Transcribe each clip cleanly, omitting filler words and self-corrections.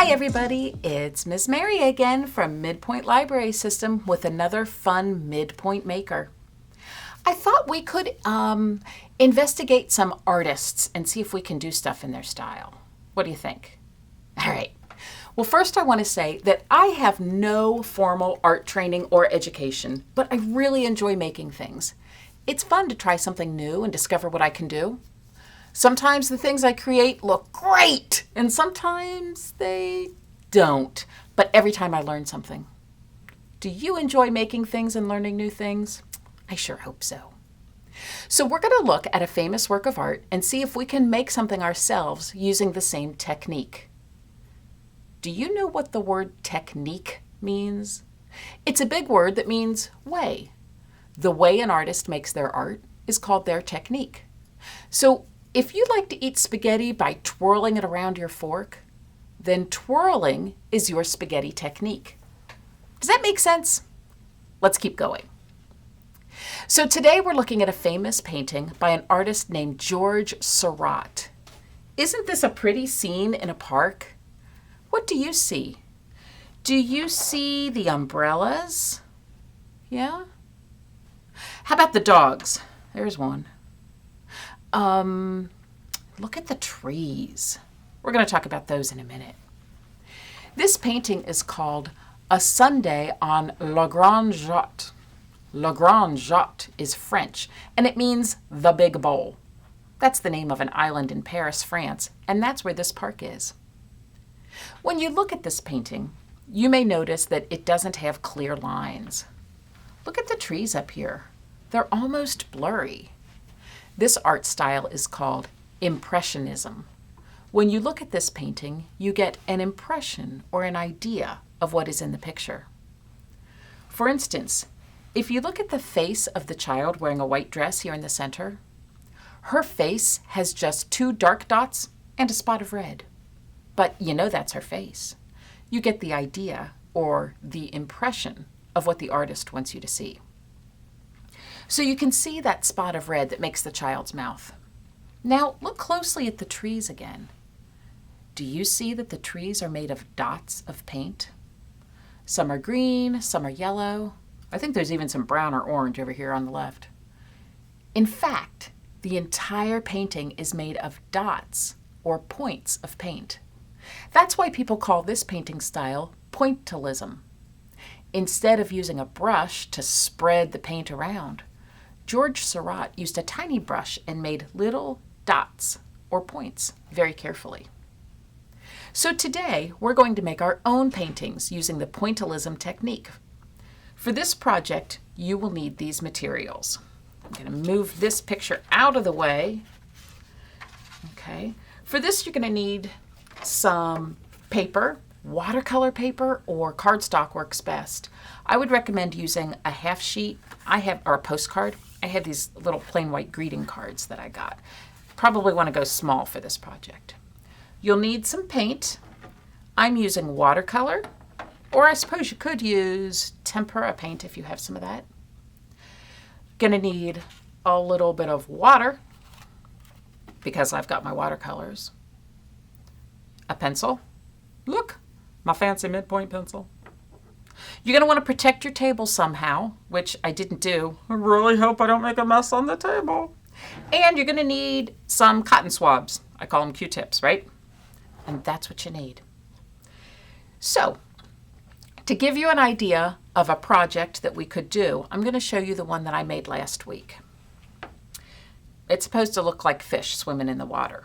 Hi everybody, it's Miss Mary again from MidPointe Library System with another fun MidPointe Maker. I thought we could investigate some artists and see if we can do stuff in their style. What do you think? All right. Well, first I want to say that I have no formal art training or education, but I really enjoy making things. It's fun to try something new and discover what I can do. Sometimes the things I create look great, and sometimes they don't. But every time I learn something. Do you enjoy making things and learning new things? I sure hope so. So we're going to look at a famous work of art and see if we can make something ourselves using the same technique. Do you know what the word technique means? It's a big word that means way. The way an artist makes their art is called their technique. So if you like to eat spaghetti by twirling it around your fork, then twirling is your spaghetti technique. Does that make sense? Let's keep going. So today we're looking at a famous painting by an artist named Georges Seurat. Isn't this a pretty scene in a park? What do you see? Do you see the umbrellas? Yeah? How about the dogs? There's one. Look at the trees. We're going to talk about those in a minute. This painting is called A Sunday on La Grande Jatte. La Grande Jatte is French, and it means the big bowl. That's the name of an island in Paris, France, and that's where this park is. When you look at this painting, you may notice that it doesn't have clear lines. Look at the trees up here. They're almost blurry. This art style is called Impressionism. When you look at this painting, you get an impression or an idea of what is in the picture. For instance, if you look at the face of the child wearing a white dress here in the center, her face has just 2 dark dots and a spot of red. But you know that's her face. You get the idea or the impression of what the artist wants you to see. So you can see that spot of red that makes the child's mouth. Now look closely at the trees again. Do you see that the trees are made of dots of paint? Some are green, some are yellow. I think there's even some brown or orange over here on the left. In fact, the entire painting is made of dots or points of paint. That's why people call this painting style pointillism. Instead of using a brush to spread the paint around, Georges Seurat used a tiny brush and made little dots or points very carefully. So today we're going to make our own paintings using the pointillism technique. For this project, you will need these materials. I'm going to move this picture out of the way. Okay. For this, you're going to need some paper. Watercolor paper or cardstock works best. I would recommend using a half sheet or a postcard. I have these little plain white greeting cards that I got. Probably want to go small for this project. You'll need some paint. I'm using watercolor, or I suppose you could use tempera paint if you have some of that. Gonna need a little bit of water because I've got my watercolors. A pencil. Look, my fancy MidPointe pencil. You're going to want to protect your table somehow, which I didn't do. I really hope I don't make a mess on the table. And you're going to need some cotton swabs. I call them Q-tips, right? And that's what you need. So, to give you an idea of a project that we could do, I'm going to show you the one that I made last week. It's supposed to look like fish swimming in the water.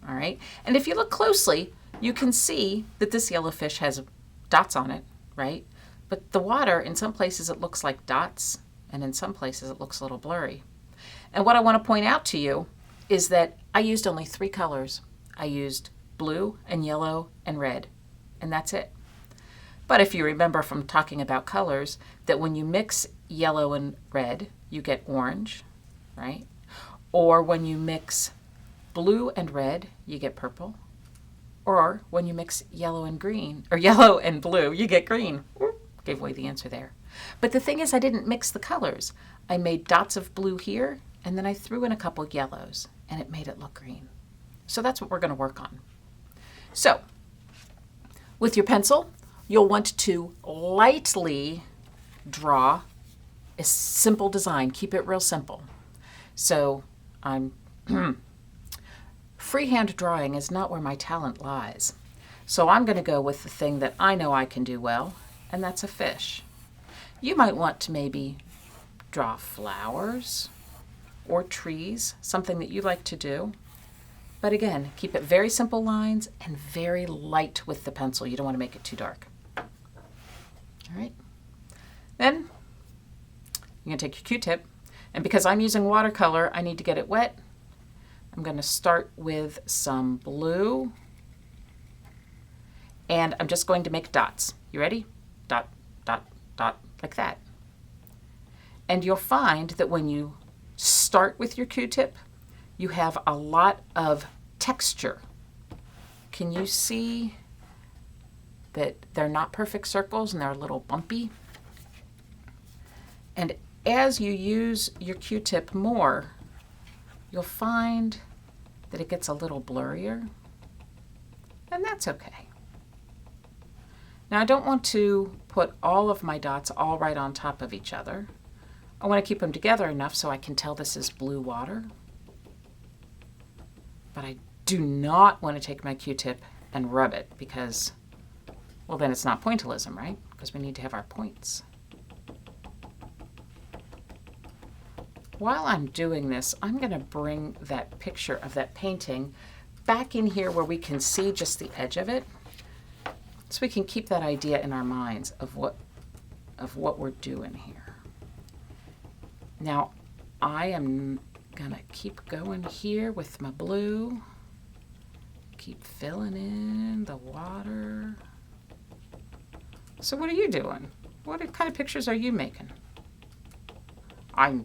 All right? And if you look closely, you can see that this yellow fish has dots on it, right? But the water, in some places it looks like dots, and in some places it looks a little blurry. And what I want to point out to you is that I used only 3 colors. I used blue and yellow and red, and that's it. But if you remember from talking about colors, that when you mix yellow and red, you get orange, right? Or when you mix blue and red, you get purple. Or when you mix yellow and green, or yellow and blue, you get green. Gave away the answer there. But the thing is, I didn't mix the colors. I made dots of blue here, and then I threw in a couple yellows, and it made it look green. So that's what we're going to work on. So With your pencil, you'll want to lightly draw a simple design. Keep it real simple. So I'm freehand drawing is not where my talent lies. So I'm going to go with the thing that I know I can do well, and that's a fish. You might want to maybe draw flowers or trees, something that you like to do. But again, keep it very simple lines and very light with the pencil. You don't want to make it too dark. All right. Then you're going to take your Q-tip, and because I'm using watercolor, I need to get it wet. I'm going to start with some blue, and I'm just going to make dots. You ready? Dot, dot, dot, like that. And you'll find that when you start with your Q-tip, you have a lot of texture. Can you see that they're not perfect circles and they're a little bumpy? And as you use your Q-tip more, you'll find that it gets a little blurrier, and that's okay. Now I don't want to put all of my dots all right on top of each other. I want to keep them together enough so I can tell this is blue water. But I do not want to take my Q-tip and rub it because, well, then it's not pointillism, right? Because we need to have our points. While I'm doing this, I'm going to bring that picture of that painting back in here where we can see just the edge of it, so we can keep that idea in our minds of what we're doing here. Now, I am gonna keep going here with my blue. Keep filling in the water. So what are you doing? What kind of pictures are you making? I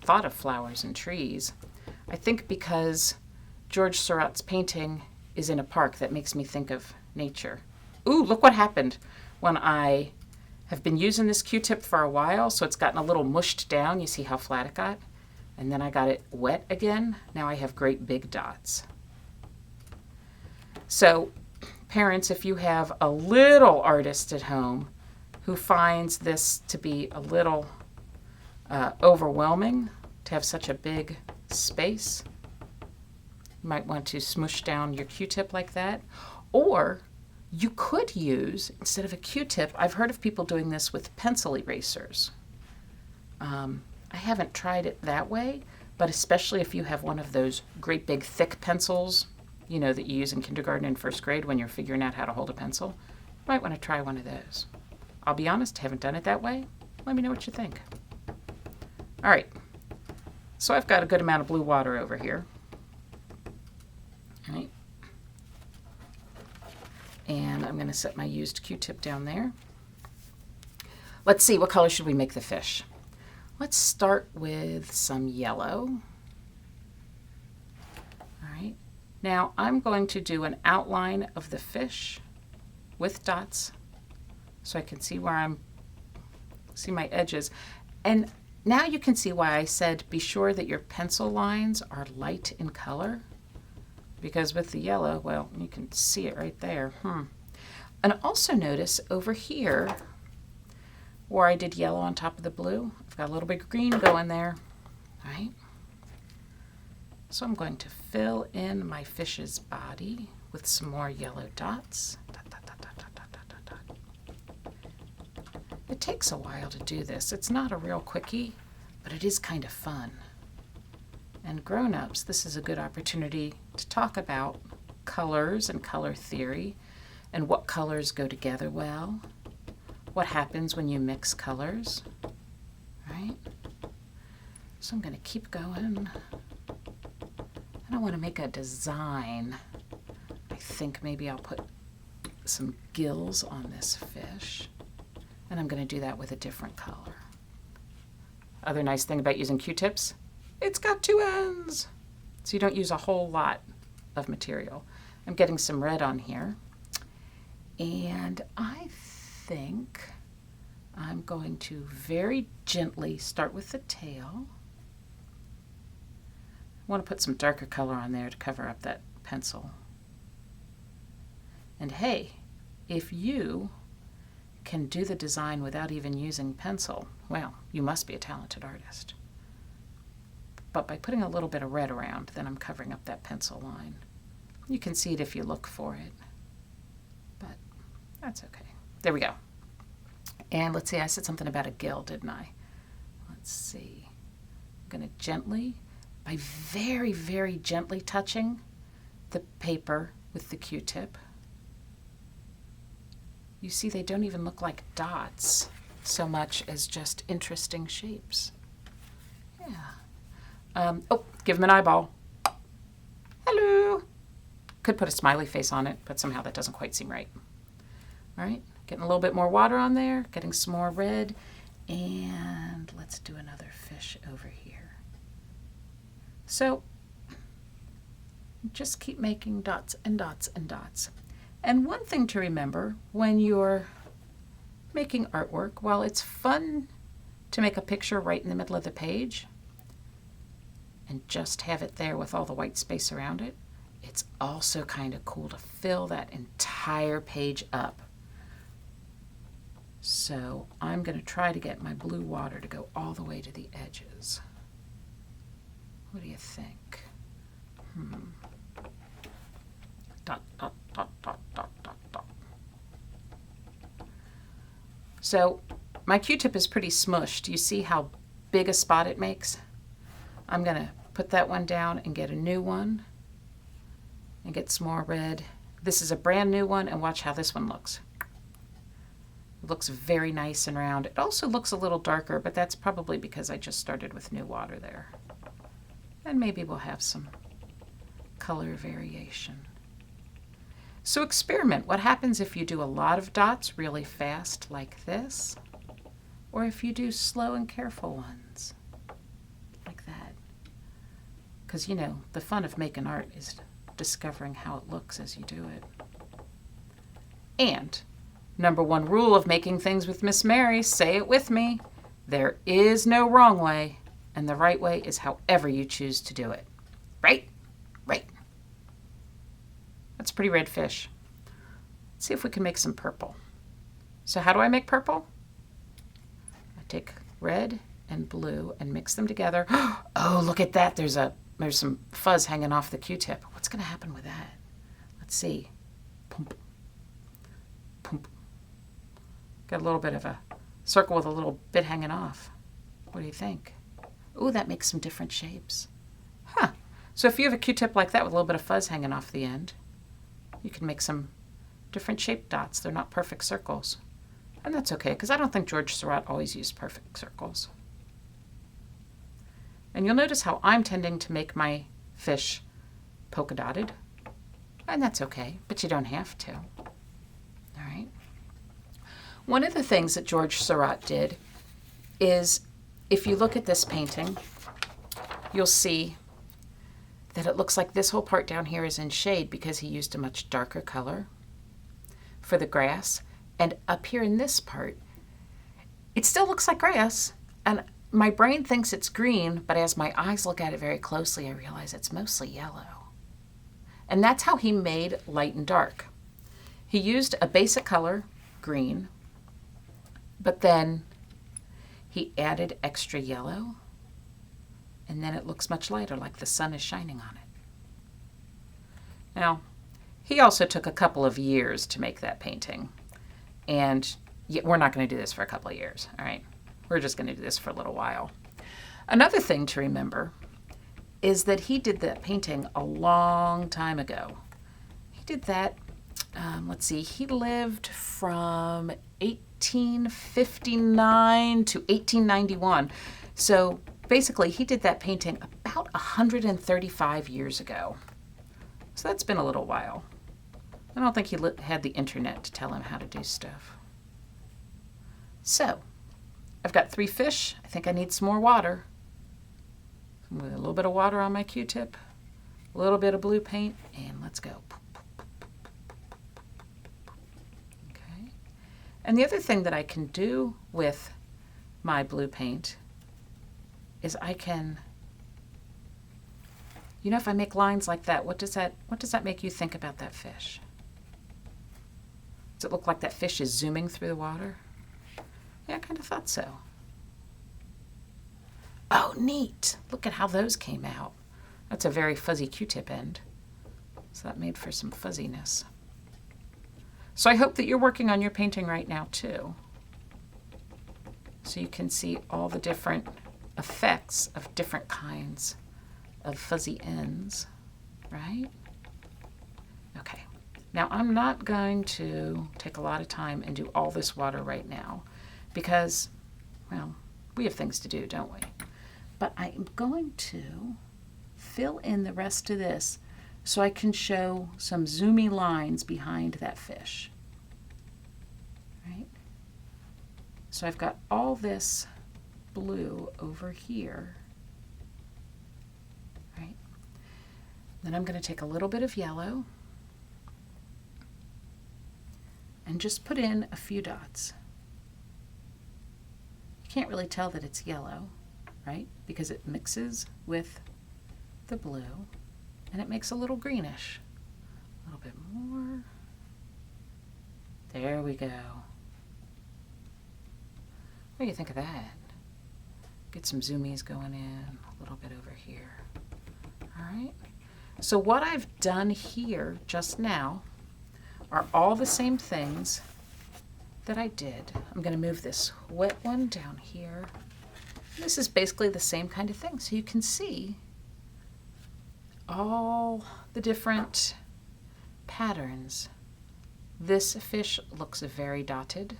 thought of flowers and trees. I think because Georges Seurat's painting is in a park, that makes me think of nature. Ooh, look what happened when I have been using this Q-tip for a while, so it's gotten a little mushed down. You see how flat it got? And then I got it wet again. Now I have great big dots. So parents, if you have a little artist at home who finds this to be a little overwhelming, to have such a big space, you might want to smoosh down your Q-tip like that. Or you could use, instead of a Q-tip, I've heard of people doing this with pencil erasers. I haven't tried it that way, but especially if you have one of those great big thick pencils, you know, that you use in kindergarten and first grade when you're figuring out how to hold a pencil, you might want to try one of those. I'll be honest, I haven't done it that way. Let me know what you think. All right, so I've got a good amount of blue water over here. All right. And I'm going to set my used Q-tip down there. Let's see, what color should we make the fish? Let's start with some yellow. All right. Now I'm going to do an outline of the fish with dots so I can see where see my edges. And now you can see why I said be sure that your pencil lines are light in color, because with the yellow, well, you can see it right there. And also notice over here where I did yellow on top of the blue, I've got a little bit of green going there, all right? So I'm going to fill in my fish's body with some more yellow dots. Dot, dot, dot, dot, dot, dot, dot, dot. It takes a while to do this. It's not a real quickie, but it is kind of fun. And grown-ups, this is a good opportunity to talk about colors and color theory and what colors go together well, what happens when you mix colors, right? So I'm going to keep going. And I want to make a design. I think maybe I'll put some gills on this fish, and I'm going to do that with a different color. Other nice thing about using Q-tips, it's got two ends, so you don't use a whole lot of material. I'm getting some red on here, and I think I'm going to very gently start with the tail. I want to put some darker color on there to cover up that pencil. And hey, if you can do the design without even using pencil, well, you must be a talented artist. But by putting a little bit of red around, then I'm covering up that pencil line. You can see it if you look for it, but that's okay. There we go. And let's see, I said something about a gill, didn't I? Let's see. I'm going to gently, by very, very gently touching the paper with the Q-tip. You see, they don't even look like dots so much as just interesting shapes. Yeah. Oh, give him an eyeball. Hello. Could put a smiley face on it, but somehow that doesn't quite seem right. All right, getting a little bit more water on there, getting some more red, and let's do another fish over here. So just keep making dots and dots and dots. And one thing to remember when you're making artwork, while it's fun to make a picture right in the middle of the page and just have it there with all the white space around it, it's also kind of cool to fill that entire page up. So I'm going to try to get my blue water to go all the way to the edges. What do you think? Dot, dot, dot, dot, dot, dot, dot. So my Q-tip is pretty smushed. You see how big a spot it makes? I'm going to put that one down and get a new one and get some more red. This is a brand new one, and watch how this one looks. It looks very nice and round. It also looks a little darker, but that's probably because I just started with new water there. And maybe we'll have some color variation. So experiment. What happens if you do a lot of dots really fast like this? Or if you do slow and careful ones like that? Because, you know, the fun of making art is discovering how it looks as you do it. And number one rule of making things with Miss Mary, say it with me, there is no wrong way, and the right way is however you choose to do it. Right? Right. That's a pretty red fish. Let's see if we can make some purple. So how do I make purple? I take red and blue and mix them together. Oh, look at that. There's some fuzz hanging off the Q-tip. What's going to happen with that? Let's see. Pump. Pump. Got a little bit of a circle with a little bit hanging off. What do you think? Ooh, that makes some different shapes. Huh. So if you have a Q-tip like that with a little bit of fuzz hanging off the end, you can make some different shaped dots. They're not perfect circles. And that's okay, because I don't think Georges Seurat always used perfect circles. And you'll notice how I'm tending to make my fish polka dotted. And that's okay, but you don't have to. All right. One of the things that Georges Seurat did is, if you look at this painting, you'll see that it looks like this whole part down here is in shade because he used a much darker color for the grass. And up here in this part, it still looks like grass. And my brain thinks it's green, but as my eyes look at it very closely, I realize it's mostly yellow. And that's how he made light and dark. He used a basic color, green, but then he added extra yellow, and then it looks much lighter, like the sun is shining on it. Now, he also took a couple of years to make that painting, and we're not going to do this for a couple of years, all right? We're just going to do this for a little while. Another thing to remember is that he did that painting a long time ago. He did that, let's see, he lived from 1859 to 1891. So basically, he did that painting about 135 years ago. So that's been a little while. I don't think he had the internet to tell him how to do stuff. So I've got 3 fish. I think I need some more water. With a little bit of water on my Q-tip, a little bit of blue paint, and let's go. Okay. And the other thing that I can do with my blue paint is I can, you know, if I make lines like that, what does that make you think about that fish? Does it look like that fish is zooming through the water? Yeah, I kind of thought so. Oh, neat. Look at how those came out. That's a very fuzzy Q-tip end. So that made for some fuzziness. So I hope that you're working on your painting right now too. So you can see all the different effects of different kinds of fuzzy ends, right? Okay. Now I'm not going to take a lot of time and do all this water right now because, well, we have things to do, don't we? But I am going to fill in the rest of this so I can show some zoomy lines behind that fish. Right? So I've got all this blue over here. Right? Then I'm going to take a little bit of yellow and just put in a few dots. You can't really tell that it's yellow, right? Because it mixes with the blue and it makes a little greenish. A little bit more. There we go. What do you think of that? Get some zoomies going in a little bit over here. All right. So what I've done here just now are all the same things that I did. I'm going to move this wet one down here. This is basically the same kind of thing. So you can see all the different patterns. This fish looks very dotted,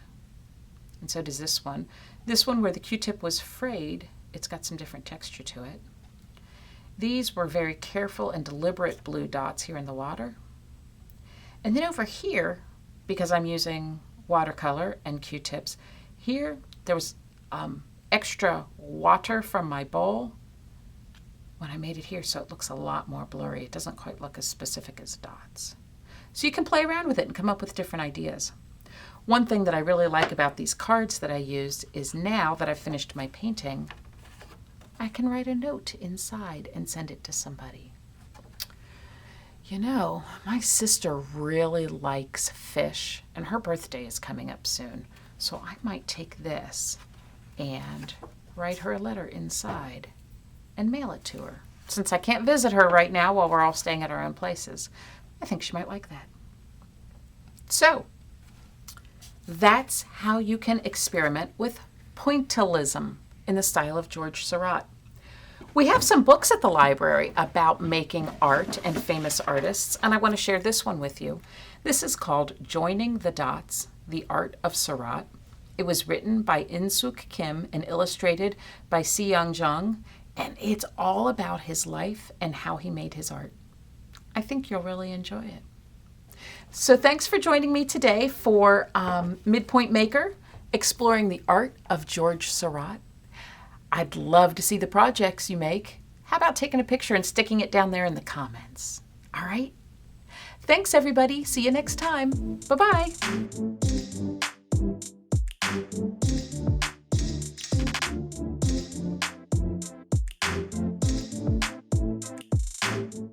and so does this one. This one where the Q-tip was frayed, it's got some different texture to it. These were very careful and deliberate blue dots here in the water. And then over here, because I'm using watercolor and Q-tips, here there was extra water from my bowl when I made it here, so it looks a lot more blurry. It doesn't quite look as specific as dots. So you can play around with it and come up with different ideas. One thing that I really like about these cards that I used is now that I've finished my painting, I can write a note inside and send it to somebody. You know, my sister really likes fish, and her birthday is coming up soon, so I might take this and write her a letter inside and mail it to her. Since I can't visit her right now while we're all staying at our own places, I think she might like that. So, that's how you can experiment with pointillism in the style of Georges Seurat. We have some books at the library about making art and famous artists, and I want to share this one with you. This is called Joining the Dots, The Art of Seurat. It was written by In-Suk Kim and illustrated by Si-Young Jung, and it's all about his life and how he made his art. I think you'll really enjoy it. So thanks for joining me today for MidPointe Maker, exploring the art of Georges Seurat. I'd love to see the projects you make. How about taking a picture and sticking it down there in the comments? All right? Thanks, everybody. See you next time. Bye-bye.